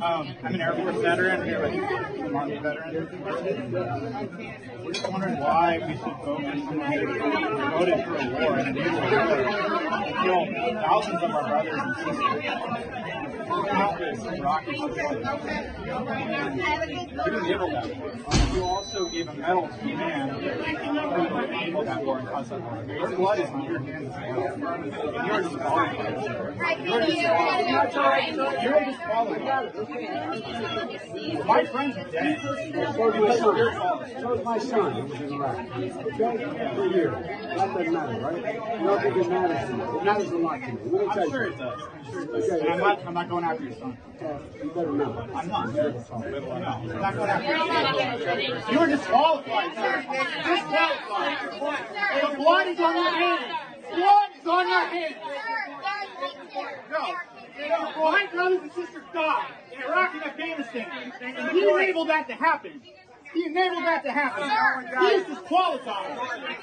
I'm an Air Force veteran here with some Army veterans. We're just wondering why we should voted for a war and kill thousands of our brothers and sisters. Countless Iraqi civilians. You enabled that war. You also gave a medal to a man who enabled that war and caused that war. Your blood is on your hands as well. And you're disqualified. You're disqualified. My friend's dead. So is my son who was in Iraq. Okay? For a year. That doesn't matter, right? You don't think it matters to me. It matters a lot to me. I'm sure it does. Okay. And I'm not going after your son. You better not. I'm not. I'm not going after your son. You were disqualified, sir. Disqualified. The blood is on your hands. Blood is on your hands. No. My brothers and sisters died in Iraq and Afghanistan. And he enabled that to happen. He enabled that to happen. He is disqualified.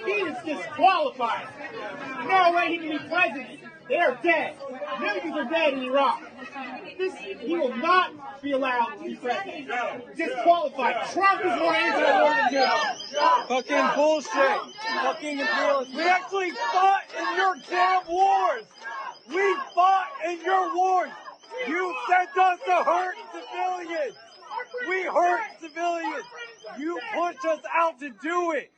He is disqualified. No way he can be president. They are dead. Millions are dead in Iraq. He will not be allowed to be president. Disqualified. Trump is more anti-war than you. Fucking bullshit. Fucking imperialists. We actually fought in your damn wars. We fought in your wars. You sent us to hurt civilians. We hurt civilians. You pushed us out to do it.